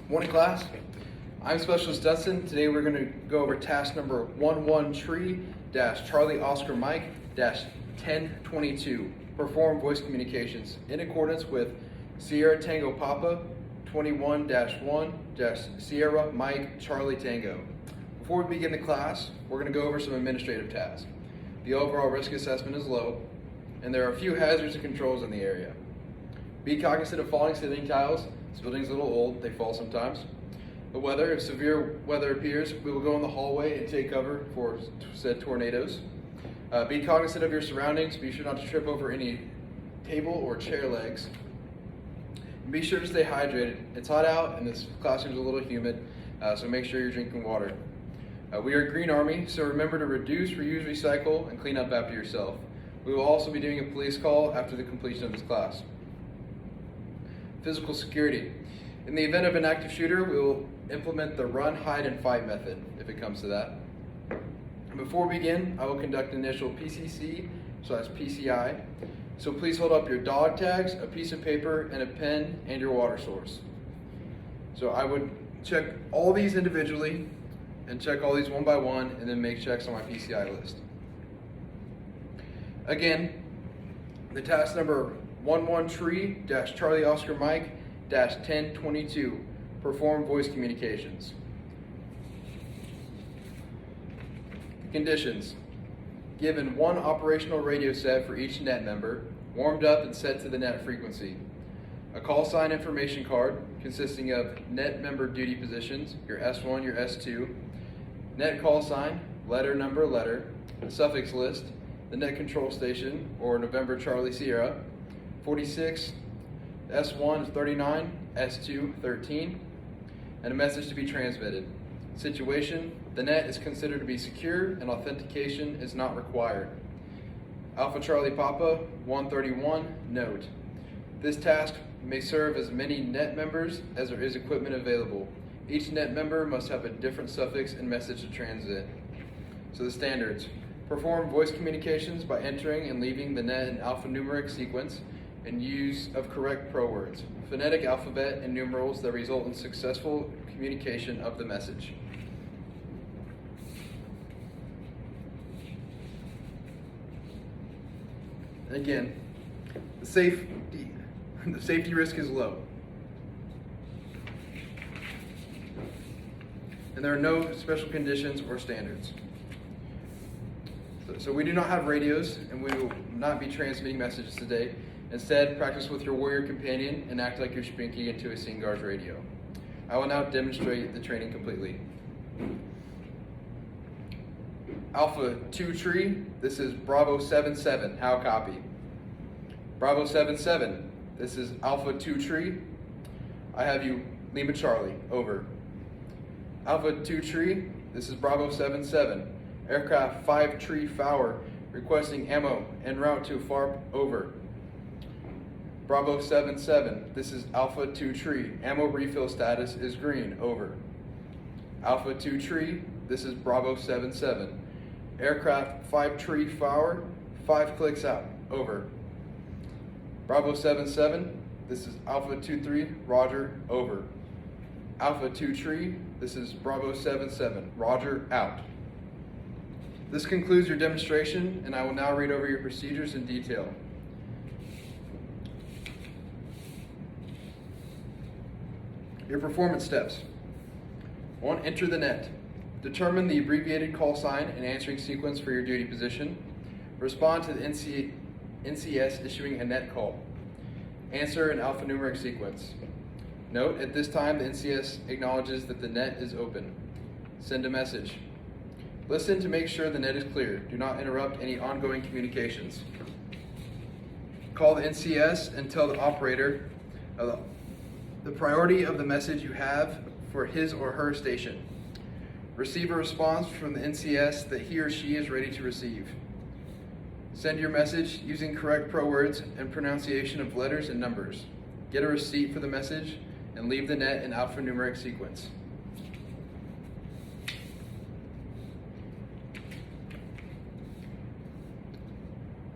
Morning class, I'm Specialist Dunson. Today we're going to go over task number 11-Tree-Charlie Oscar Mike-1022, perform voice communications in accordance with Sierra Tango Papa 21-1-Sierra Mike Charlie Tango. Before we begin the class, we're going to go over some administrative tasks. The overall risk assessment is low, and there are a few hazards and controls in the area. Be cognizant of falling ceiling tiles. This building's a little old, they fall sometimes. The weather, if severe weather appears, we will go in the hallway and take cover for said tornadoes. Be cognizant of your surroundings. Be sure not to trip over any table or chair legs. And be sure to stay hydrated. It's hot out and this classroom's a little humid, so make sure you're drinking water. We are a Green Army, so remember to reduce, reuse, recycle, and clean up after yourself. We will also be doing a police call after the completion of this class. Physical security. In the event of an active shooter, we will implement the run, hide, and fight method, if it comes to that. And before we begin, I will conduct initial PCC/PCI. So please hold up your dog tags, a piece of paper, and a pen, and your water source. So I would check all these individually, and check all these one by one, and then make checks on my PCI list. Again, the task number 11-Tree-Charlie Oscar Mike-1022, perform voice communications. The conditions: given one operational radio set for each net member, warmed up and set to the net frequency. A call sign information card consisting of net member duty positions, your S1, your S2, net call sign, letter, number, letter, suffix list, the net control station, or November Charlie Sierra, 46, S1 is 39, S2 13, and a message to be transmitted. Situation: the net is considered to be secure and authentication is not required. Alpha Charlie Papa 131, note: this task may serve as many net members as there is equipment available. Each net member must have a different suffix and message to transmit. So the standards: perform voice communications by entering and leaving the net in alphanumeric sequence and use of correct pro words, phonetic alphabet, and numerals that result in successful communication of the message. Again, the safety risk is low. And there are no special conditions or standards. So we do not have radios, and we will not be transmitting messages today. Instead, practice with your warrior companion and act like you're speaking into a SingGuard's radio. I will now demonstrate the training completely. Alpha 2 Tree, this is Bravo 77, how copy? Bravo 77, this is Alpha 2 Tree. I have you Lima Charlie, over. Alpha 2 Tree, this is Bravo 77. Aircraft 5 Tree Fowler requesting ammo en route to FARP, over. Bravo 77, this is Alpha 2 Tree. Ammo refill status is green, over. Alpha 2 Tree, this is Bravo 77. Aircraft 5 Tree Fowler, 5 clicks out, over. Bravo 77, this is Alpha 23, Roger, over. Alpha 2 Tree, this is Bravo 77, Roger, out. This concludes your demonstration, and I will now read over your procedures in detail. Your performance steps. 1. Enter the net. Determine the abbreviated call sign and answering sequence for your duty position. Respond to the NCS issuing a net call. Answer in alphanumeric sequence. Note: at this time, the NCS acknowledges that the net is open. Send a message. Listen to make sure the net is clear. Do not interrupt any ongoing communications. Call the NCS and tell the operator the priority of the message you have for his or her station. Receive a response from the NCS that he or she is ready to receive. Send your message using correct pro words and pronunciation of letters and numbers. Get a receipt for the message and leave the net in alphanumeric sequence.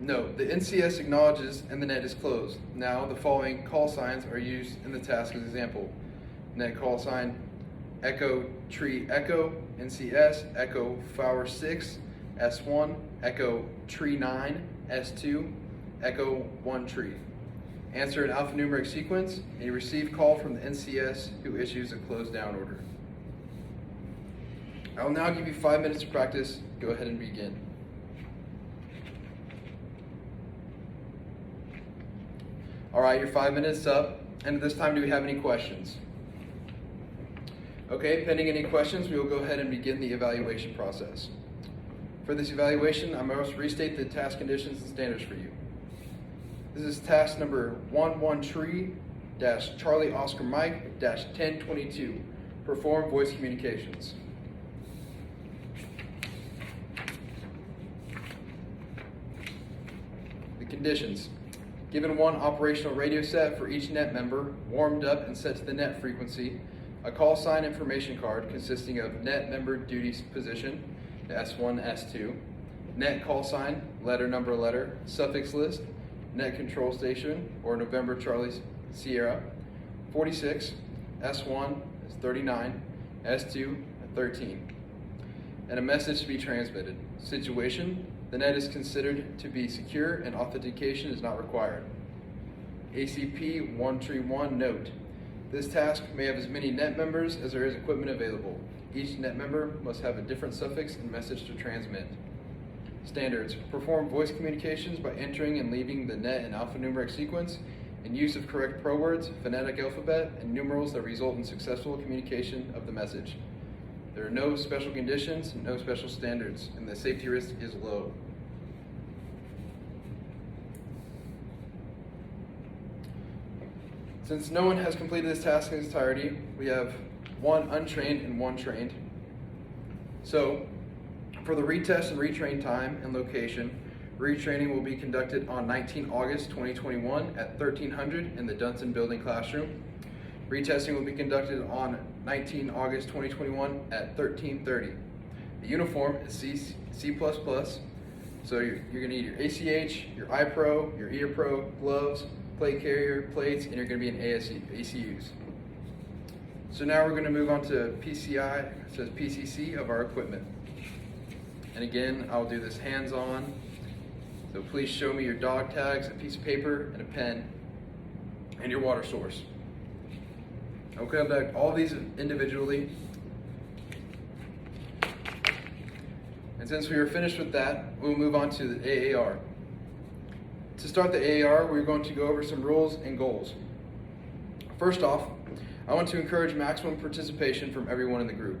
Note: the NCS acknowledges and the net is closed. Now the following call signs are used in the task as example. net call sign Echo Tree Echo, NCS Echo Flower 6, S1, Echo Tree 9, S2, Echo 1 Tree. Answer in alphanumeric sequence, and you receive call from the NCS who issues a closed down order. I will now give you 5 minutes to practice. Go ahead and begin. All right, your 5 minutes up, and at this time, do we have any questions? Okay, pending any questions, we will go ahead and begin the evaluation process. For this evaluation, I must restate the task conditions and standards for you. This is task number 11tree-Charlie Oscar Mike-1022. Perform voice communications. The conditions. Given one operational radio set for each net member, warmed up and set to the net frequency, a call sign information card consisting of net member duties position, S1, S2, net call sign, letter, suffix list, net control station, or November Charlie Sierra, 46, S1 is 39, S2 13, and a message to be transmitted. Situation, the net is considered to be secure and authentication is not required. ACP 131 note. This task may have as many net members as there is equipment available. Each net member must have a different suffix and message to transmit. Standards. Perform voice communications by entering and leaving the net in alphanumeric sequence and use of correct pro words, phonetic alphabet, and numerals that result in successful communication of the message. There are no special conditions, no special standards, and the safety risk is low. Since no one has completed this task in its entirety, we have one untrained and one trained. So, for the retest and retrain time and location, retraining will be conducted on 19 August 2021 at 1300 in the Dunson building classroom. Retesting will be conducted on 19 August 2021 at 1330. The uniform is C++, so you're going to need your ACH, your iPro, your EarPro, gloves, plate carrier, plates, and you're going to be in ACUs. So now we're going to move on to PCI, it says PCC of our equipment. And again, I'll do this hands-on. So please show me your dog tags, a piece of paper, and a pen, and your water source. I'll conduct all these individually. And since we are finished with that, we'll move on to the AAR. To start the AAR, we're going to go over some rules and goals. First off, I want to encourage maximum participation from everyone in the group.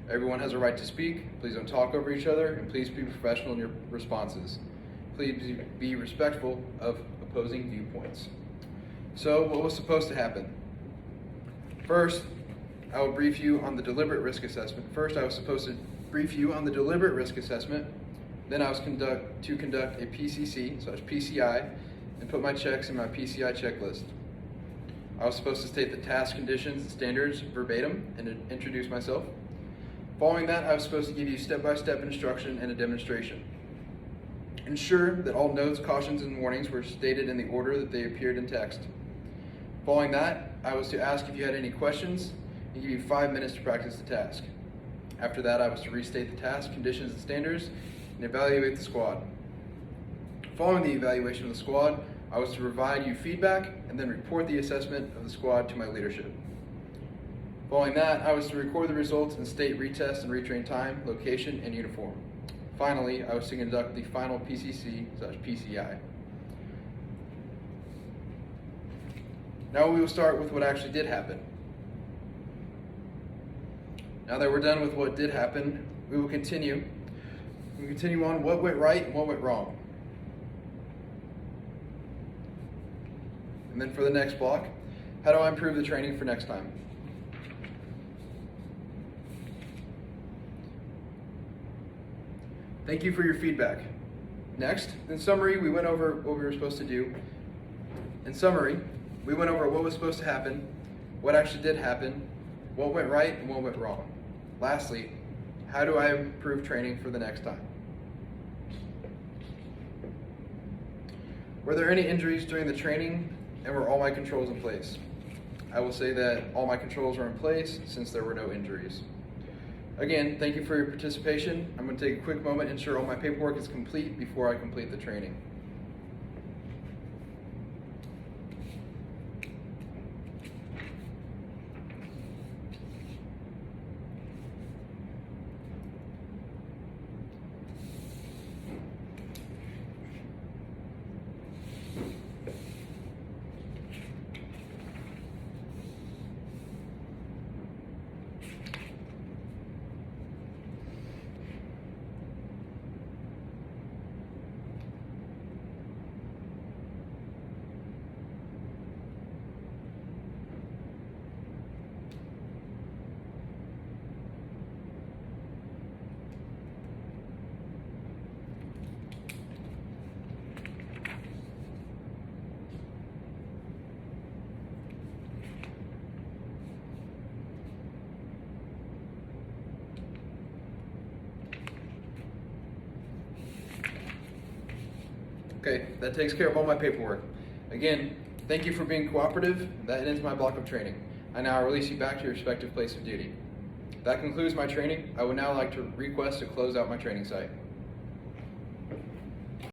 Everyone has a right to speak. Please don't talk over each other, and please be professional in your responses. Please be respectful of opposing viewpoints. So, what was supposed to happen? First, I will brief you on the deliberate risk assessment. Then I was to conduct a PCC/PCI and put my checks in my PCI checklist. I was supposed to state the task conditions and standards verbatim and introduce myself. Following that, I was supposed to give you step-by-step instruction and a demonstration. Ensure that all notes, cautions, and warnings were stated in the order that they appeared in text. Following that, I was to ask if you had any questions and give you 5 minutes to practice the task. After that, I was to restate the task, conditions, and standards, and evaluate the squad. Following the evaluation of the squad, I was to provide you feedback and then report the assessment of the squad to my leadership. Following that, I was to record the results and state retest and retrain time, location, and uniform. Finally, I was to conduct the final PCC/PCI. Now we will start with what actually did happen. Now that we're done with what did happen, we will continue. We continue on what went right and what went wrong. And then for the next block, how do I improve the training for next time? Thank you for your feedback. Next, in summary, we went over what we were supposed to do. In summary, we went over what was supposed to happen, what actually did happen, what went right and what went wrong. Lastly, how do I improve training for the next time? Were there any injuries during the training, and were all my controls in place? I will say that all my controls are in place since there were no injuries. Again, thank you for your participation. I'm going to take a quick moment to ensure all my paperwork is complete before I complete the training. Okay, that takes care of all my paperwork. Again, thank you for being cooperative. That ends my block of training. I now release you back to your respective place of duty. That concludes my training. I would now like to request to close out my training site.